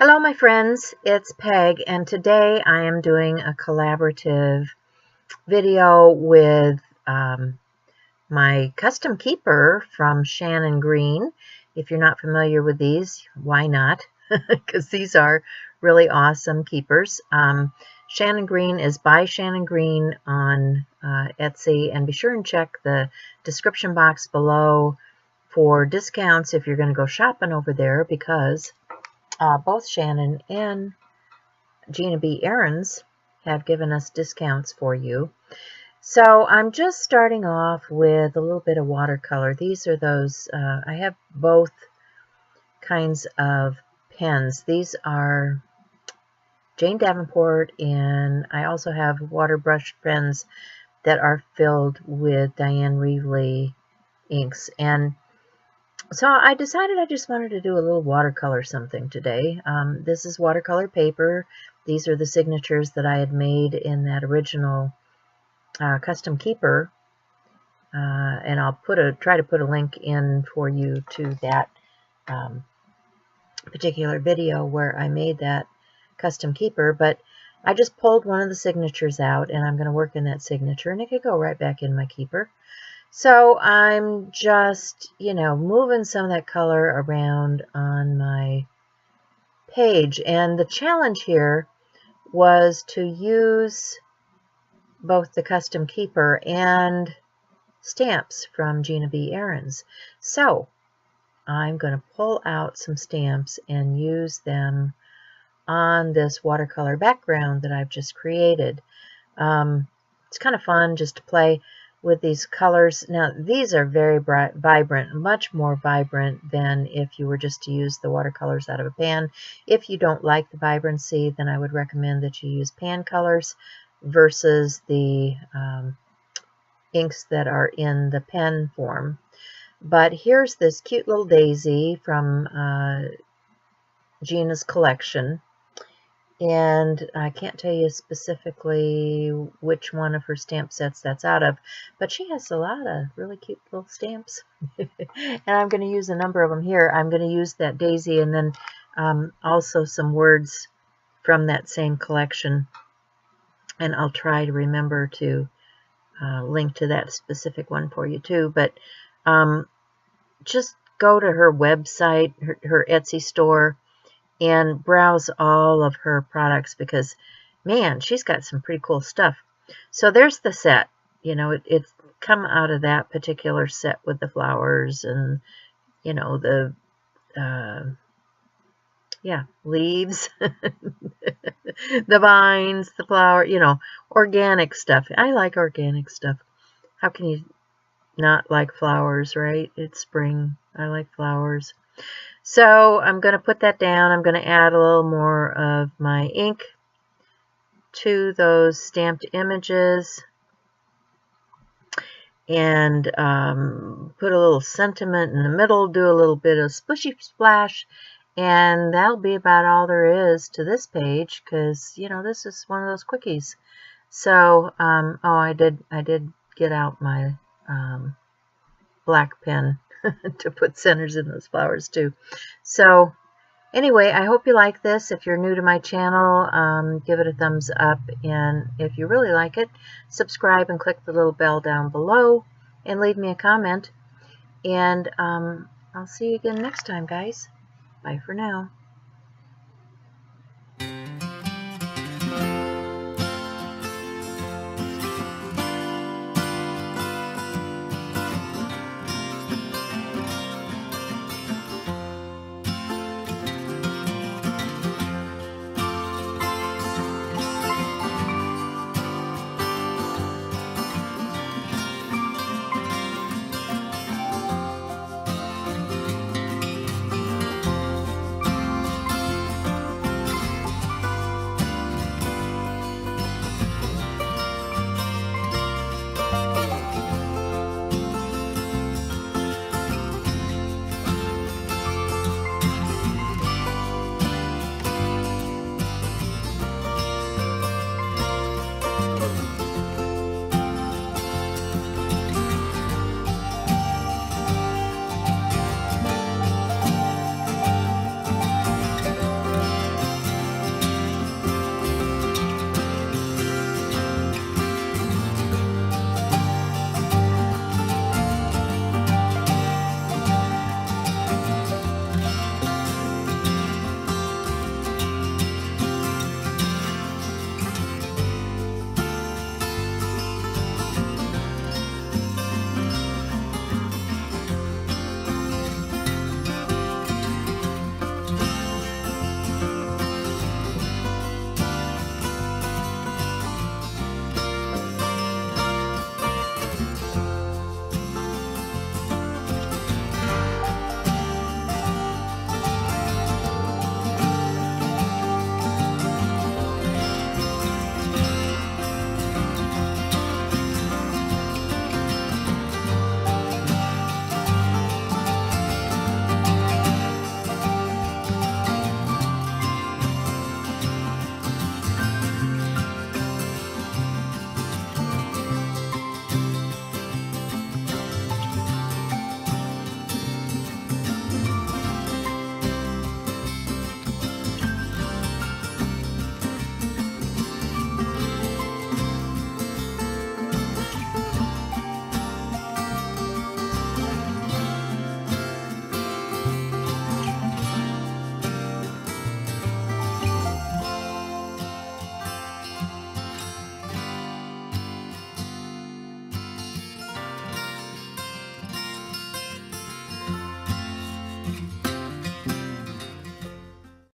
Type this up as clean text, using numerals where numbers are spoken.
Hello my friends, it's Peg, and today I am doing a collaborative video with my custom keeper from Shannon Green. If you're not familiar with these, why not? Because these are really awesome keepers. Shannon Green is by Shannon Green on Etsy, and be sure and check the description box below for discounts if you're going to go shopping over there, because both Shannon and Gina Ahrens have given us discounts for you. So I'm just starting off with a little bit of watercolor. These are those, I have both kinds of pens. These are Jane Davenport, and I also have water brush pens that are filled with Diane Reevely inks. And so I decided I just wanted to do a little watercolor something today. This is watercolor paper. These are the signatures that I had made in that original custom keeper. And I'll try to put a link in for you to that particular video where I made that custom keeper. But I just pulled one of the signatures out, and I'm going to work in that signature, and it could go right back in my keeper. So I'm just, moving some of that color around on my page. And the challenge here was to use both the custom keeper and stamps from Gina Ahrens. So I'm going to pull out some stamps and use them on this watercolor background that I've just created. It's kind of fun just to play with these colors. Now these are very bright, vibrant, much more vibrant than if you were just to use the watercolors out of a pan. If you don't like the vibrancy, then I would recommend that you use pan colors versus the inks that are in the pen form. But here's this cute little daisy from Gina's collection. And I can't tell you specifically which one of her stamp sets that's out of, but she has a lot of really cute little stamps. And I'm going to use a number of them here. I'm going to use that daisy, and then also some words from that same collection. And I'll try to remember to link to that specific one for you too. But just go to her website, her Etsy store, and browse all of her products, because man, she's got some pretty cool stuff. So there's the set. It's come out of that particular set with the flowers and the leaves, the vines, the flower, organic stuff. I like organic stuff. How can you not like flowers, right? It's spring. I like flowers. So I'm going to put that down. I'm going to add a little more of my ink to those stamped images, and put a little sentiment in the middle, do a little bit of splishy splash, and that'll be about all there is to this page, because this is one of those quickies. So oh, I did get out my black pen to put centers in those flowers too. So anyway, I hope you like this. If you're new to my channel, give it a thumbs up, and if you really like it, subscribe and click the little bell down below and leave me a comment. And I'll see you again next time, guys. Bye for now.